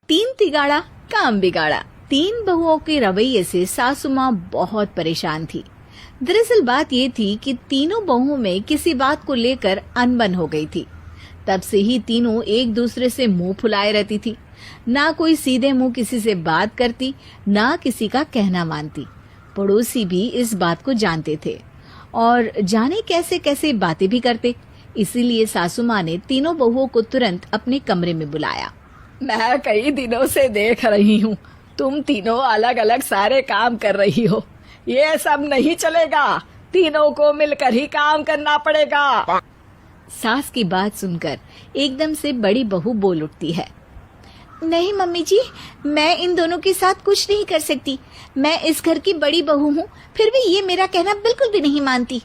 तीन तिगाड़ा काम बिगाड़ा। तीन बहुओं के रवैये से सासू माँ बहुत परेशान थी। दरअसल बात ये थी कि तीनों बहुओं में किसी बात को लेकर अनबन हो गई थी। तब से ही तीनों एक दूसरे से मुंह फुलाए रहती थी। ना कोई सीधे मुंह किसी से बात करती, ना किसी का कहना मानती। पड़ोसी भी इस बात को जानते थे और जाने कैसे कैसे बातें भी करते। इसीलिए सासू माँ ने तीनों बहुओं को तुरंत अपने कमरे में बुलाया। मैं कई दिनों से देख रही हूँ, तुम तीनों अलग अलग सारे काम कर रही हो। ये सब नहीं चलेगा, तीनों को मिलकर ही काम करना पड़ेगा। सास की बात सुनकर एकदम से बड़ी बहू बोल उठती है। नहीं मम्मी जी, मैं इन दोनों के साथ कुछ नहीं कर सकती। मैं इस घर की बड़ी बहू हूँ, फिर भी ये मेरा कहना बिल्कुल भी नहीं मानती।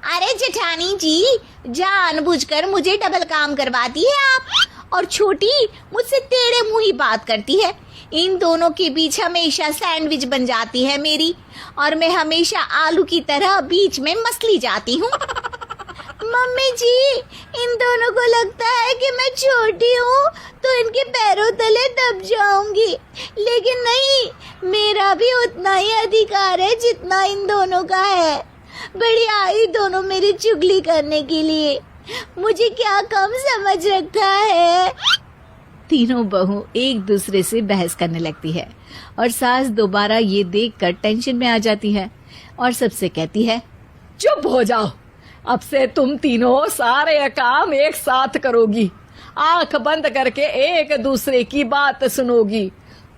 अरे जेठानी जी, जानबूझकर मुझे डबल काम करवाती है आप, और छोटी मुझसे टेढ़े मुंह ही बात करती है। इन दोनों के बीच हमेशा सैंडविच बन जाती है मेरी, और मैं हमेशा आलू की तरह बीच में मसली जाती हूँ। मम्मी जी, इन दोनों को लगता है कि मैं छोटी हूँ तो इनके पैरों तले दब जाऊंगी, लेकिन नहीं, मेरा भी उतना ही अधिकार है जितना इन दोनों का है। बड़ी आई दोनों मेरी चुगली करने के लिए, मुझे क्या कम समझ रखा है। तीनों बहू एक दूसरे से बहस करने लगती है और सास दोबारा ये देखकर टेंशन में आ जाती है और सबसे कहती है, चुप हो जाओ, अब से तुम तीनों सारे काम एक साथ करोगी, आंख बंद करके एक दूसरे की बात सुनोगी।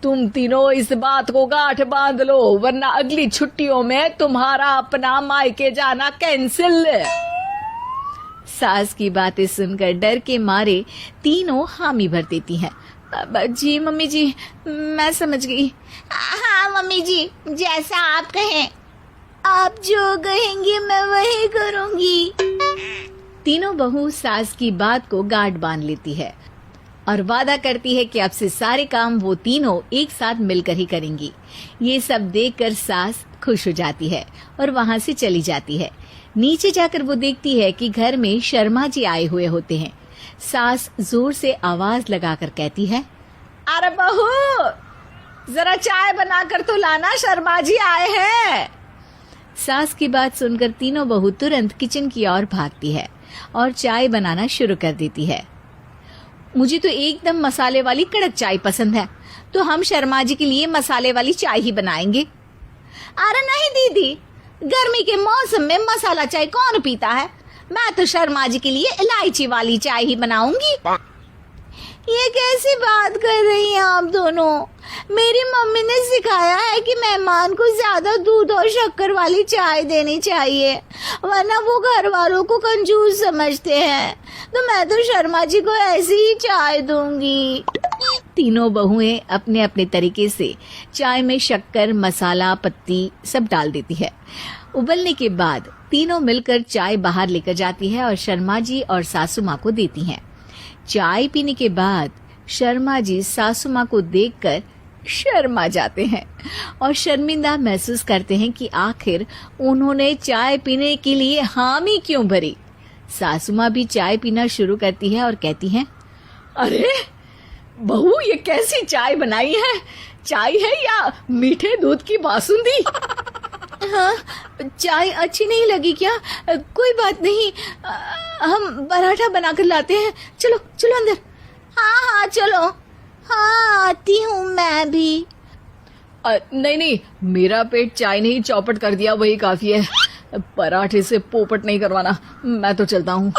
तुम तीनों इस बात को गांठ बांध लो, वरना अगली छुट्टियों में तुम्हारा अपना मायके जाना कैंसिल। सास की बातें सुनकर डर के मारे तीनों हामी भर देती हैं। जी मम्मी जी, मैं समझ गई। हाँ मम्मी जी, जैसा आप कहें, आप जो कहेंगी मैं वही करूंगी। तीनों बहू सास की बात को गांठ बांध लेती है और वादा करती है कि अब से सारे काम वो तीनों एक साथ मिलकर ही करेंगी। ये सब देखकर सास खुश हो जाती है और वहाँ से चली जाती है। नीचे जाकर वो देखती है कि घर में शर्मा जी आए हुए होते हैं। सास जोर से आवाज लगाकर कहती है, अरे बहू, जरा चाय बनाकर तो लाना, शर्मा जी आए हैं। सास की बात सुनकर तीनों बहू तुरंत किचन की ओर भागती है और चाय बनाना शुरू कर देती है। मुझे तो एकदम मसाले वाली कड़क चाय पसंद है, तो हम शर्मा जी के लिए मसाले वाली चाय ही बनाएंगे। अरे नहीं दीदी, गर्मी के मौसम में मसाला चाय कौन पीता है? मैं तो शर्मा जी के लिए इलायची वाली चाय ही बनाऊंगी। ये कैसी बात कर रही हैं आप दोनों? मेरी मम्मी ने सिखाया है कि मेहमान को ज्यादा दूध और शक्कर वाली चाय देनी चाहिए, वरना वो घर वालों को कंजूस समझते हैं। तो मैं तो शर्मा जी को ऐसी ही चाय दूंगी। तीनों बहुएं अपने अपने तरीके से चाय में शक्कर, मसाला, पत्ती सब डाल देती है। उबलने के बाद तीनों मिलकर चाय बाहर लेकर जाती है और शर्मा जी और सासू माँ को देती हैं। चाय पीने के बाद शर्मा जी सासू माँ को देखकर शर्मा जाते हैं और शर्मिंदा महसूस करते हैं कि आखिर उन्होंने चाय पीने के लिए हामी क्यों भरी। सासू माँ भी चाय पीना शुरू करती है और कहती हैं, अरे बहू, ये कैसी चाय बनाई है? चाय है या मीठे दूध की बासुंदी? हाँ, चाय अच्छी नहीं लगी क्या? कोई बात नहीं, हम पराठा बनाकर लाते हैं। चलो चलो अंदर। हाँ हाँ चलो, हाँ आती हूँ मैं भी। नहीं नहीं, मेरा पेट चाय ने ही चौपट कर दिया, वही काफी है। पराठे से पोपट नहीं करवाना, मैं तो चलता हूँ।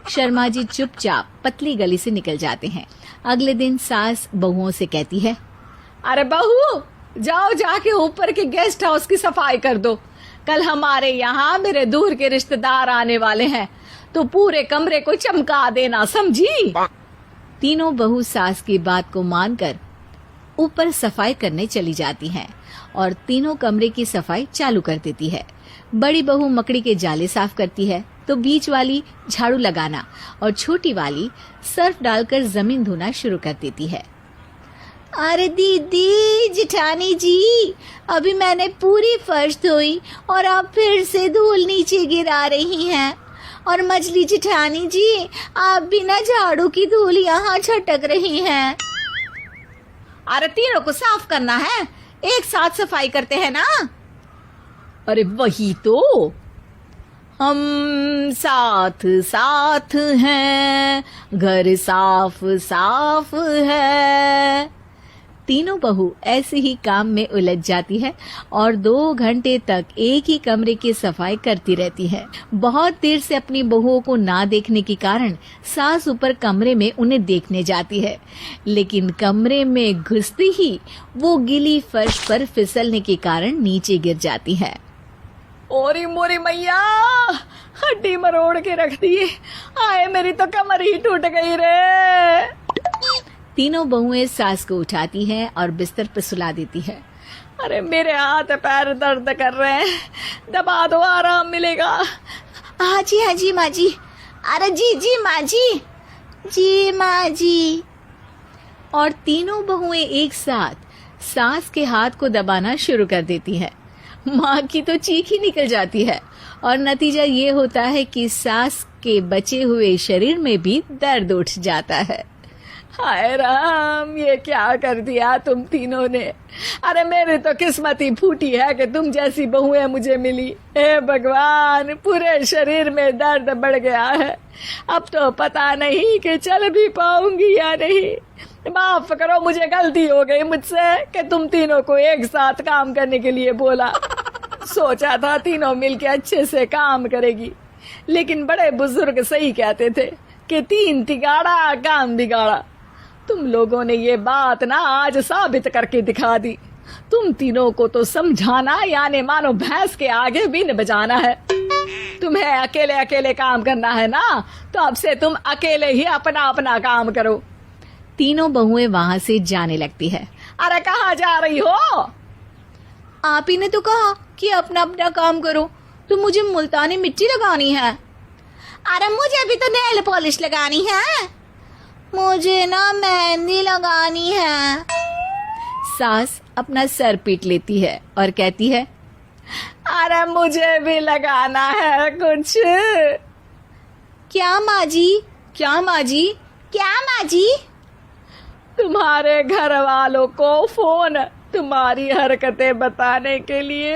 शर्मा जी चुपचाप पतली गली से निकल जाते हैं। अगले दिन सास बहुओं से कहती है, अरे बहू, जाओ जाके ऊपर के गेस्ट हाउस की सफाई कर दो। कल हमारे यहाँ मेरे दूर के रिश्तेदार आने वाले हैं, तो पूरे कमरे को चमका देना, समझी? तीनों बहू सास की बात को मानकर ऊपर सफाई करने चली जाती हैं और तीनों कमरे की सफाई चालू कर देती है। बड़ी बहू मकड़ी के जाले साफ करती है, तो बीच वाली झाड़ू लगाना और छोटी वाली सर्फ डालकर जमीन धोना शुरू कर देती है। अरे दीदी, जेठानी जी, अभी मैंने पूरी फर्श धोई और आप फिर से धूल नीचे गिरा रही हैं। और मछली जेठानी जी, आप बिना झाड़ू की धूल यहाँ छटक रही हैं। अरे तीनों को साफ करना है, एक साथ सफाई करते हैं ना। अरे वही तो, हम साथ साथ हैं, घर साफ साफ है। तीनों बहू ऐसे ही काम में उलझ जाती है और 2 घंटे तक एक ही कमरे की सफाई करती रहती है। बहुत देर से अपनी बहुओं को ना देखने के कारण सास ऊपर कमरे में उन्हें देखने जाती है, लेकिन कमरे में घुसती ही वो गीली फर्श पर फिसलने के कारण नीचे गिर जाती है। ओरी मोरी मैया, हड्डी मरोड़ के रख दी। आए मेरी तो कमर ही टूट गई रे। तीनों बहुएं सास को उठाती हैं और बिस्तर पर सुला देती है। अरे मेरे हाथ पैर दर्द कर रहे हैं, दबा दो, आराम मिलेगा। हाँ जी माँ जी। अरे जी माँ जी, जी माँ जी। और तीनों बहुएं एक साथ सास के हाथ को दबाना शुरू कर देती है। माँ की तो चीख ही निकल जाती है और नतीजा ये होता है कि सास के बचे हुए शरीर में भी दर्द उठ जाता है। हाय राम, ये क्या कर दिया तुम तीनों ने। अरे मेरी तो किस्मत ही फूटी है कि तुम जैसी बहुएं मुझे मिली। हे भगवान, पूरे शरीर में दर्द बढ़ गया है। अब तो पता नहीं कि चल भी पाऊंगी या नहीं। माफ करो, मुझे गलती हो गई मुझसे कि तुम तीनों को एक साथ काम करने के लिए बोला। सोचा था तीनों मिलके अच्छे से काम करेगी, लेकिन बड़े बुजुर्ग सही कहते थे कि 3 तिगाड़ा काम बिगाड़ा। तुम लोगों ने ये बात ना आज साबित करके दिखा दी। तुम तीनों को तो समझाना यानी मानो भैंस के आगे बीन बजाना है। तुम्हें अकेले अकेले काम करना है ना, तो अब से तुम अकेले ही अपना अपना काम करो। तीनों बहुएं वहां से जाने लगती है। अरे कहाँ जा रही हो? आप ही ने तो कहा कि अपना अपना काम तो मुझे मुल्तानी मिट्टी लगानी है। अरे मुझे भी तो नेल पॉलिश लगानी है, मुझे ना मेहंदी लगानी है। सास अपना सर पीट लेती है और कहती है, अरे मुझे भी लगाना है कुछ। क्या माँ जी? क्या माँ जी? क्या माँ जी? तुम्हारे घर वालों को फोन तुम्हारी हरकतें बताने के लिए।